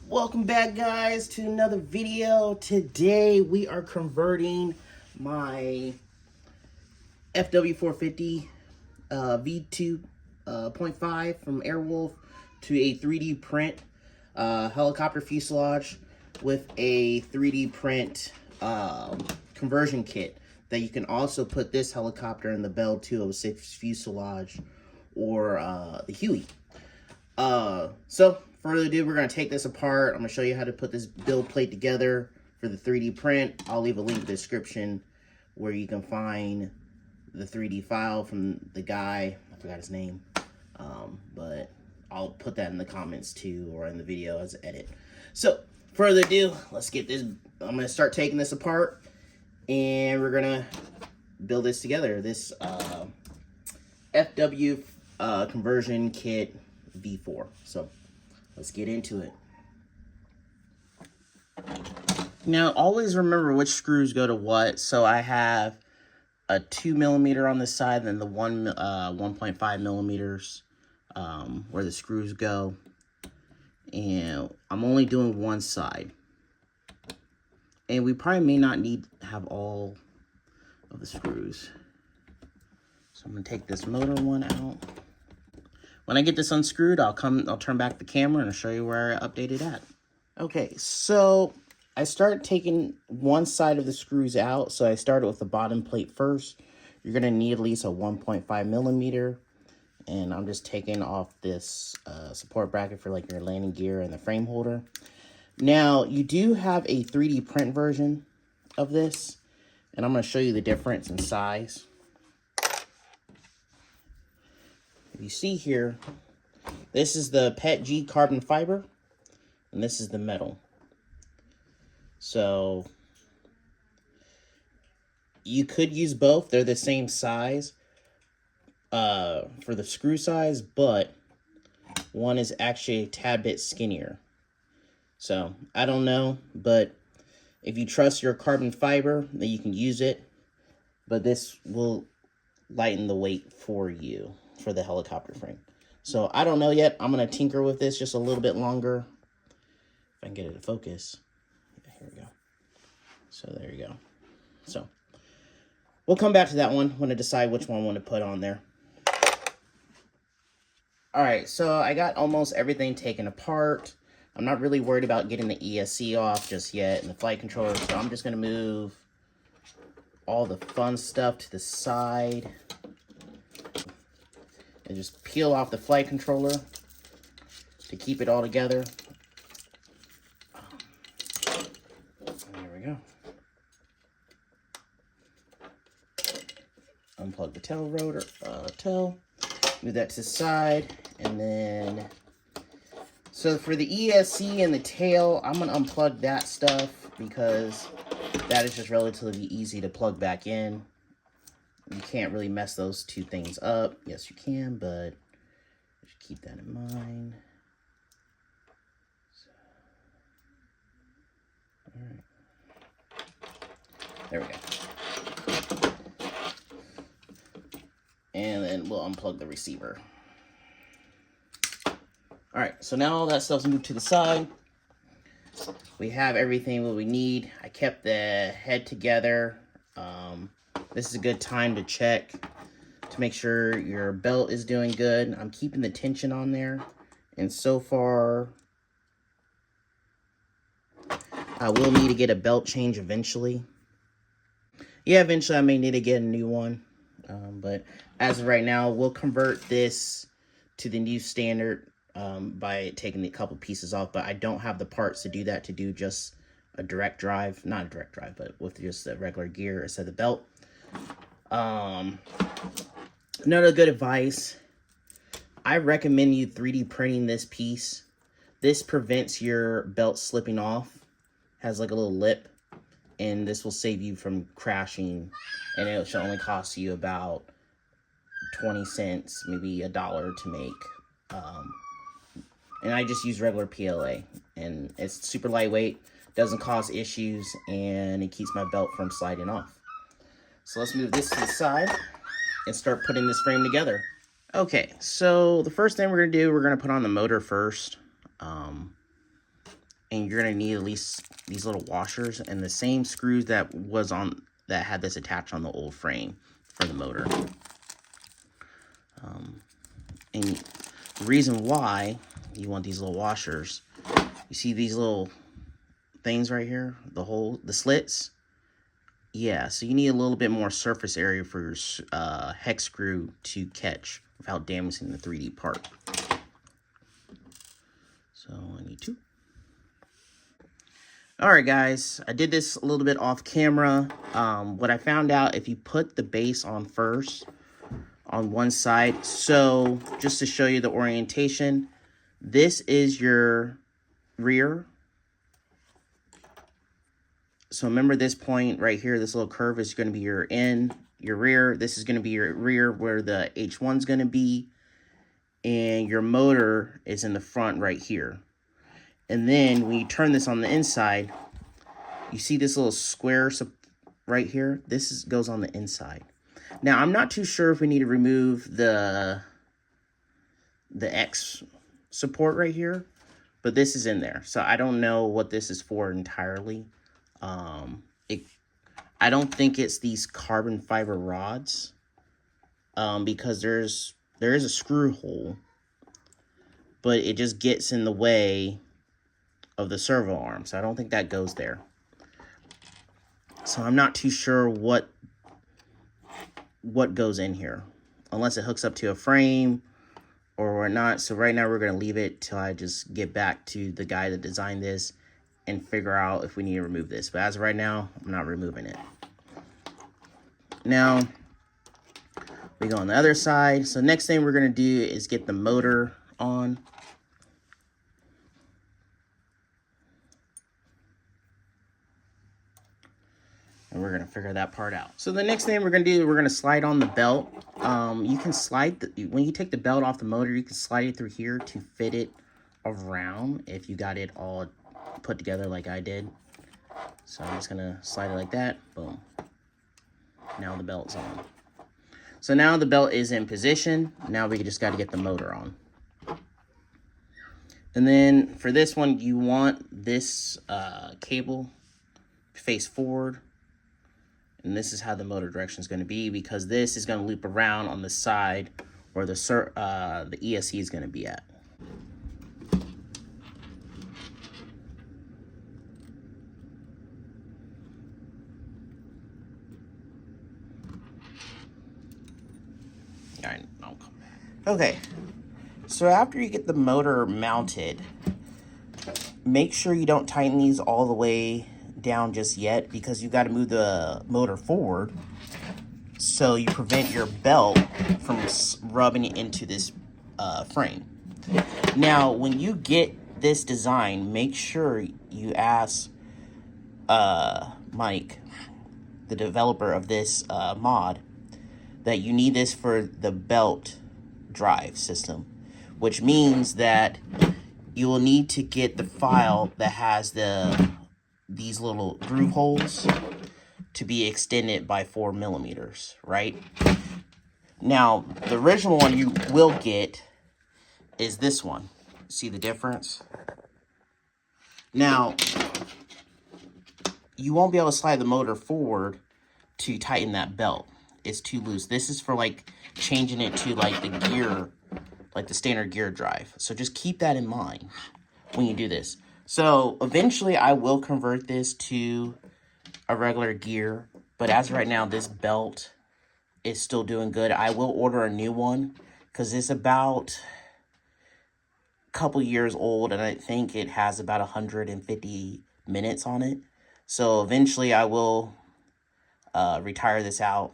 Welcome back, guys, to another video. Today we are converting my FW450 V2.5 from Airwolf to a 3D print helicopter fuselage with a 3D print conversion kit that you can also put this helicopter in the Bell 206 fuselage or the Huey. So further ado, we're going to take this apart. I'm going to show you how to put this build plate together for the 3D print. I'll leave a link in the description where you can find the 3D file from the guy. I forgot his name. But I'll put that in the comments too, or in the video as an edit. So further ado, let's get this. I'm going to start taking this apart and we're going to build this together. This FW conversion kit V4. So let's get into it. Now, always remember which screws go to what. So I have a 2mm on this side, and then the 1.5 millimeters where the screws go. And I'm only doing one side. And we probably may not need to have all of the screws. So I'm gonna take this motor one out. When I get this unscrewed, I'll turn back the camera and I'll show you where I updated at. Okay, so I started taking one side of the screws out. So I started with the bottom plate first. You're gonna need at least a 1.5 millimeter. And I'm just taking off this support bracket for like your landing gear and the frame holder. Now, you do have a 3D print version of this. And I'm gonna show you the difference in size. If you see here, this is the PET-G carbon fiber, and this is the metal. So you could use both. They're the same size for the screw size, but one is actually a tad bit skinnier. So I don't know, but if you trust your carbon fiber, then you can use it. But this will lighten the weight for you for the helicopter frame. So I don't know yet. I'm going to tinker with this just a little bit longer. If I can get it to focus. Yeah, here we go. So there you go. So we'll come back to that one when I decide which one I want to put on there. All right, so I got almost everything taken apart. I'm not really worried about getting the ESC off just yet and the flight controller. So I'm just going to move all the fun stuff to the side. And just peel off the flight controller to keep it all together. There we go. Unplug the tail rotor, move that to the side, and then, so for the ESC and the tail, I'm gonna unplug that stuff because that is just relatively easy to plug back in. You can't really mess those two things up. Yes, you can, but just keep that in mind. So, all right. There we go. And then we'll unplug the receiver. All right, so now all that stuff's moved to the side. We have everything that we need. I kept the head together. This is a good time to check to make sure your belt is doing good. I'm keeping the tension on there. And so far, I will need to get a belt change eventually. Yeah, eventually I may need to get a new one. But as of right now, we'll convert this to the new standard by taking a couple pieces off. But I don't have the parts to do that, to do just a direct drive. Not a direct drive, but with just the regular gear instead of the belt. Another good advice, I recommend you 3D printing this piece. This prevents your belt slipping off. Has like a little lip, and this will save you from crashing, and it should only cost you about 20 cents, maybe $1 to make. And I just use regular PLA, and it's super lightweight, doesn't cause issues, and it keeps my belt from sliding off. So let's move this to the side and start putting this frame together. Okay, so the first thing we're going to do, we're going to put on the motor first. and you're gonna need at least these little washers and the same screws that had this attached on the old frame for the motor. And the reason why you want these little washers, you see these little things right here, the slits. Yeah, so you need a little bit more surface area for your hex screw to catch without damaging the 3D part. So I need 2. Alright guys, I did this a little bit off camera. What I found out, if you put the base on first on one side, so just to show you the orientation, this is your rear. So remember this point right here, this little curve is going to be your rear. This is going to be your rear where the H1 is going to be. And your motor is in the front right here. And then when you turn this on the inside, you see this little square right here? This goes on the inside. Now, I'm not too sure if we need to remove the X support right here, but this is in there. So I don't know what this is for entirely. I don't think it's these carbon fiber rods, because there is a screw hole, but it just gets in the way of the servo arm. So I don't think that goes there. So I'm not too sure what goes in here, unless it hooks up to a frame or not. So right now we're going to leave it till I just get back to the guy that designed this and figure out if we need to remove this. But as of right now, I'm not removing it. Now, we go on the other side. So next thing we're going to do is get the motor on. And we're going to figure that part out. So the next thing we're going to do, we're going to slide on the belt. You can slide, when you take the belt off the motor, you can slide it through here to fit it around if you got it all put together like I did. So I'm just going to slide it like that. Boom. Now the belt's on. So now the belt is in position. Now we just got to get the motor on. And then for this one, you want this cable face forward. And this is how the motor direction is going to be, because this is going to loop around on the side where the ESC is going to be at. All right, I'll come back. Okay, so after you get the motor mounted, make sure you don't tighten these all the way down just yet, because you got to move the motor forward so you prevent your belt from rubbing into this frame. Now, when you get this design, make sure you ask Mike, the developer of this mod, that you need this for the belt drive system, which means that you will need to get the file that has these little groove holes to be extended by 4 millimeters, right? Now, the original one you will get is this one. See the difference? Now, you won't be able to slide the motor forward to tighten that belt. It's too loose. This is for like changing it to like the gear, like the standard gear drive. So just keep that in mind when you do this. So eventually I will convert this to a regular gear, but as of right now, this belt is still doing good. I will order a new one because it's about a couple years old, and I think it has about 150 minutes on it. So eventually I will retire this out,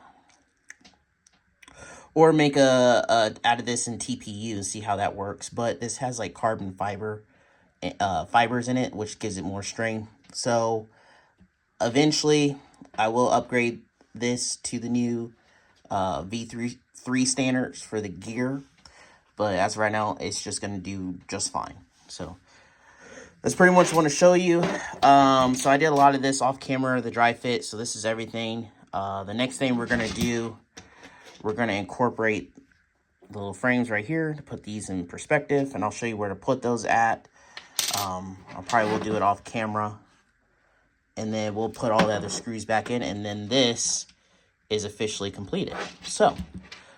or make out of this in TPU and see how that works. But this has like carbon fibers in it, which gives it more strength. So eventually I will upgrade this to the new V2.5 standards for the gear, but as of right now, it's just going to do just fine. So that's pretty much what I want to show you. So I did a lot of this off camera, the dry fit, so this is everything. The next thing we're going to do, we're going to incorporate the little frames right here to put these in perspective, and I'll show you where to put those at. I probably will do it off camera. And then we'll put all the other screws back in, and then this is officially completed. So,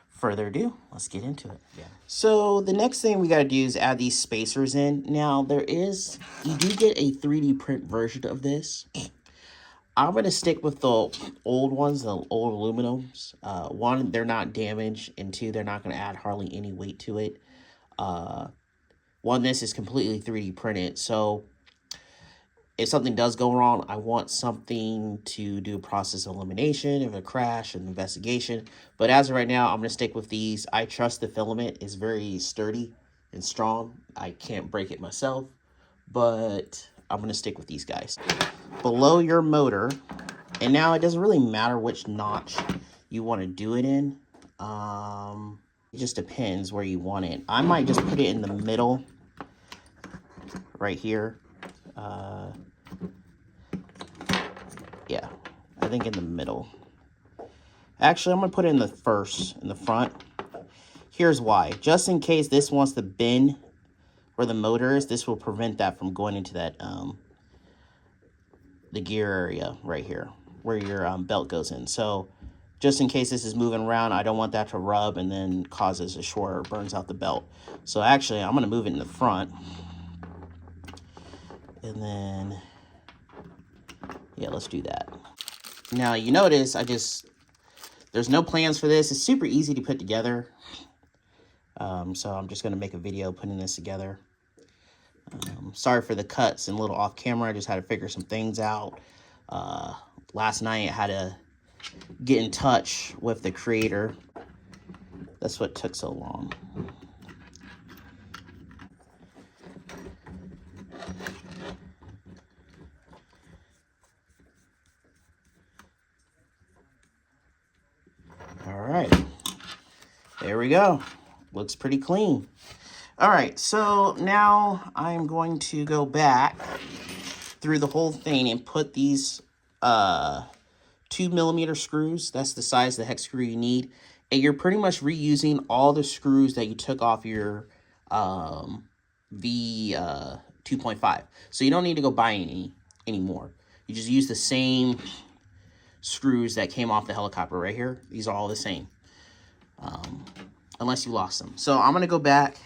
further ado, let's get into it. Yeah. So the next thing we got to do is add these spacers in. Now you do get a 3D print version of this. I'm going to stick with the old ones, the old aluminums. One, they're not damaged, and two, they're not going to add hardly any weight to it. One, this is completely 3D printed, so if something does go wrong, I want something to do process elimination, if a crash, an investigation. But as of right now, I'm going to stick with these. I trust the filament is very sturdy and strong. I can't break it myself, but I'm going to stick with these guys. Below your motor, and now it doesn't really matter which notch you want to do it in. It just depends where you want it. I might just put it in the middle, right here. Yeah, I think in the middle. Actually, I'm going to put it in the front. Here's why. Just in case this wants to bend where the motor is, this will prevent that from going into that, the gear area right here, where your belt goes in. So, just in case this is moving around, I don't want that to rub and then causes a short or burns out the belt. So actually, I'm going to move it in the front. And then, yeah, let's do that. Now, you notice there's no plans for this. It's super easy to put together. So I'm just going to make a video putting this together. Sorry for the cuts and a little off camera. I just had to figure some things out. Last night I had to get in touch with the creator. That's what took so long. All right, there we go. Looks pretty clean. All right, so now I'm going to go back through the whole thing and put these 2mm screws. That's the size of the hex screw you need. And you're pretty much reusing all the screws that you took off your V2.5. So you don't need to go buy any anymore. You just use the same screws that came off the helicopter right here. These are all the same, unless you lost them. So I'm going to go back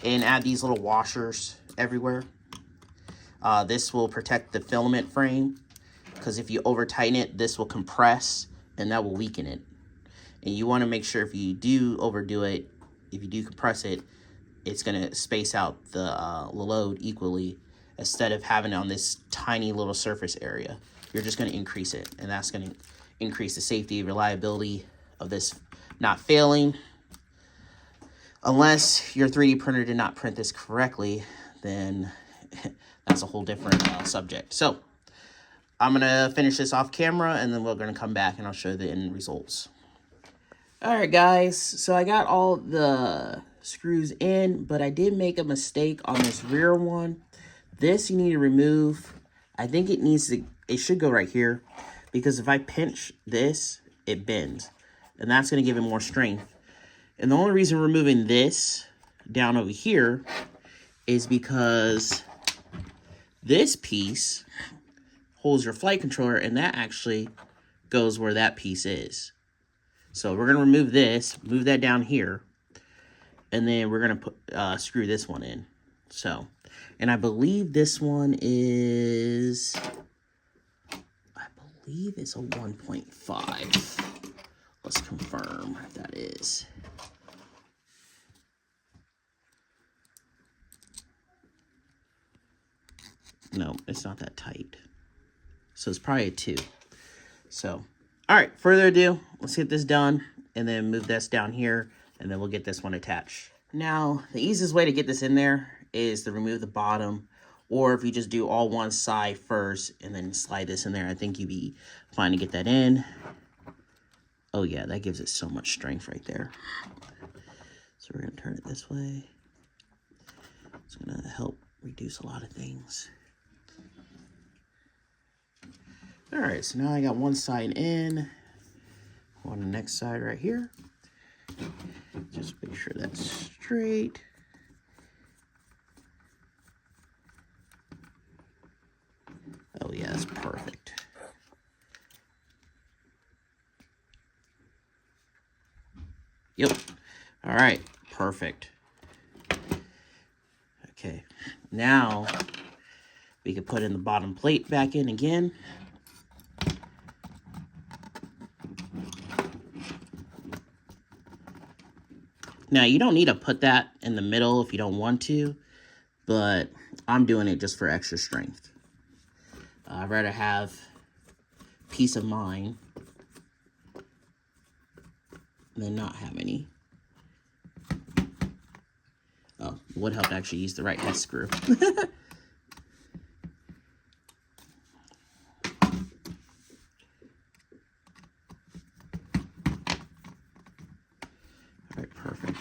and add these little washers everywhere. This will protect the filament frame, because if you over tighten it, this will compress and that will weaken it. And you want to make sure if you do overdo it, if you do compress it, it's going to space out the load equally, instead of having it on this tiny little surface area. You're just going to increase it, and that's going to increase the safety, reliability of this not failing. Unless your 3D printer did not print this correctly, then that's a whole different subject. So I'm going to finish this off camera, and then we're going to come back and I'll show you the end results. All right, guys, so I got all the screws in, but I did make a mistake on this rear one. This you need to remove. I think it should go right here, because if I pinch this, it bends, and that's going to give it more strength. And the only reason we're moving this down over here is because this piece holds your flight controller, and that actually goes where that piece is. So we're going to remove this, move that down here, and then we're going to screw this one in. So, and I believe this one is, it's a 1.5. Let's confirm if that is. No, it's not that tight. So it's probably a 2. So, all right, further ado, let's get this done, and then move this down here, and then we'll get this one attached. Now, the easiest way to get this in there is to remove the bottom, or if you just do all one side first and then slide this in there, I think you'd be fine to get that in. Oh yeah, that gives it so much strength right there. So we're gonna turn it this way. It's gonna help reduce a lot of things. All right, so now I got one side in. On the next side right here. Just make sure that's straight. is perfect. Yep. All right, perfect. Okay, now we can put in the bottom plate back in again. Now, you don't need to put that in the middle if you don't want to, but I'm doing it just for extra strength. I'd rather have peace of mind than not have any. Oh, it would help to actually use the right head screw. All right, perfect.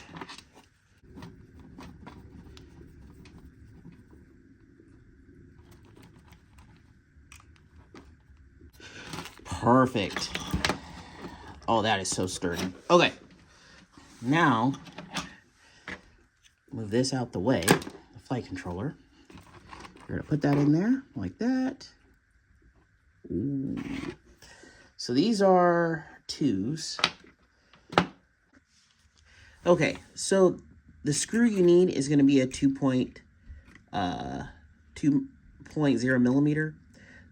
Perfect. Oh, that is so sturdy. Okay. Now, move this out the way, the flight controller. We're gonna put that in there, like that. Ooh. So these are 2s. Okay, so the screw you need is gonna be a 2.0 millimeter.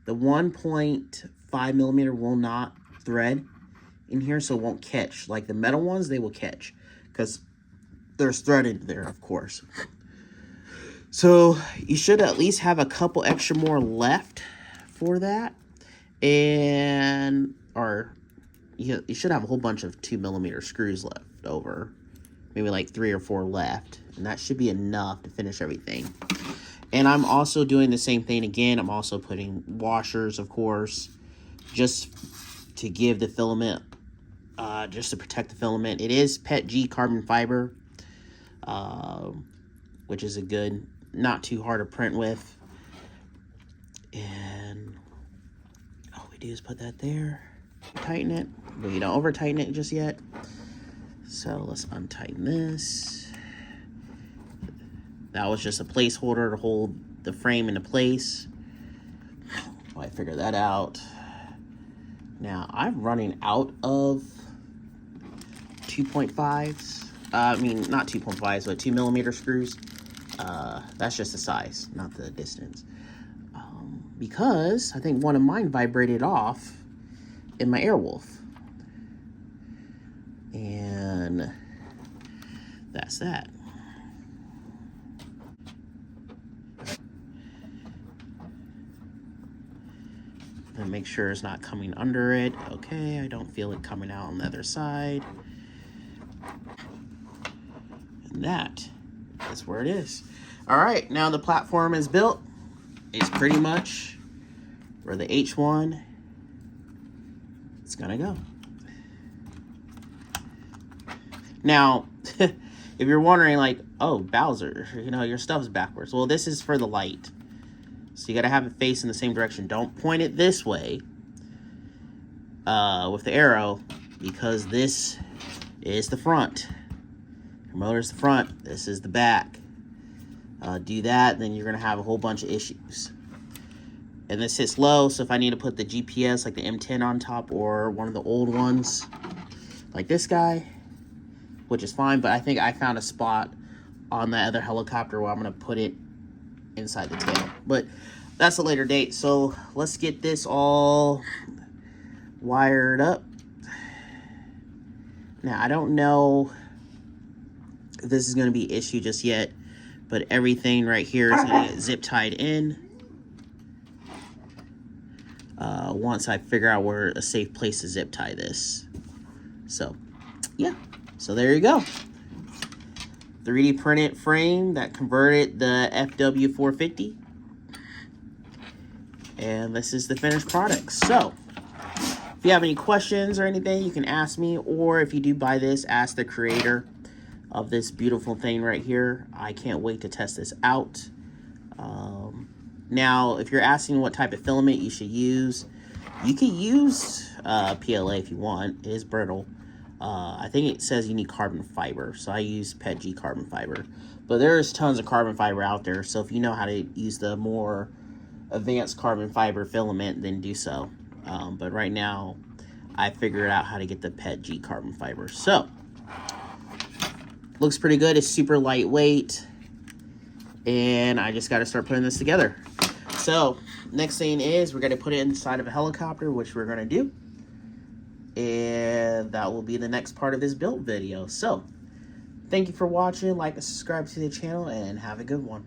The 1.5 millimeter will not thread in here, so it won't catch. Like the metal ones, they will catch because there's thread in there, of course. So you should at least have a couple extra more left for that. And, or you should have a whole bunch of 2 millimeter screws left over. Maybe like 3 or 4 left. And that should be enough to finish everything. And I'm also doing the same thing again. I'm also putting washers, of course, just to give the filament, just to protect the filament. It is PETG carbon fiber, which is a good, not too hard to print with. And all we do is put that there, tighten it, but you don't over tighten it just yet. So let's untighten this. That was just a placeholder to hold the frame into place. I figured that out. Now I'm running out of 2.5s. I mean, not 2.5s, but 2 millimeter screws. That's just the size, not the distance. Because I think one of mine vibrated off in my Airwolf. And that's that. And make sure it's not coming under it. Okay, I don't feel it coming out on the other side. And that is where it is. All right, now the platform is built. It's pretty much where the H1 is gonna go. Now, if you're wondering like, oh, Bowser, you know, your stuff's backwards. Well, this is for the light. So you gotta have it face in the same direction. Don't point it this way with the arrow, because this is the front. Your motor's the front, this is the back. Do that, then you're gonna have a whole bunch of issues. And this hits low, so if I need to put the GPS, like the M10 on top, or one of the old ones, like this guy, which is fine, but I think I found a spot on the other helicopter where I'm gonna put it inside the tail. But that's a later date, so let's get this all wired up. Now, I don't know if this is gonna be an issue just yet, but everything right here is gonna get zip tied in. Once I figure out where a safe place to zip tie this. So, yeah. So there you go. 3D printed frame that converted the FW450. And this is the finished product. So, if you have any questions or anything, you can ask me. Or if you do buy this, ask the creator of this beautiful thing right here. I can't wait to test this out. Now, if you're asking what type of filament you should use, you can use PLA if you want. It is brittle. I think it says you need carbon fiber, so I use PETG carbon fiber. But there's tons of carbon fiber out there, so if you know how to use the more advanced carbon fiber filament, then do so. But right now, I figured out how to get the PETG carbon fiber. So, looks pretty good. It's super lightweight. And I just got to start putting this together. So, next thing is we're going to put it inside of a helicopter, which we're going to do. And that will be the next part of this build video. So, thank you for watching. Like and subscribe to the channel, and have a good one.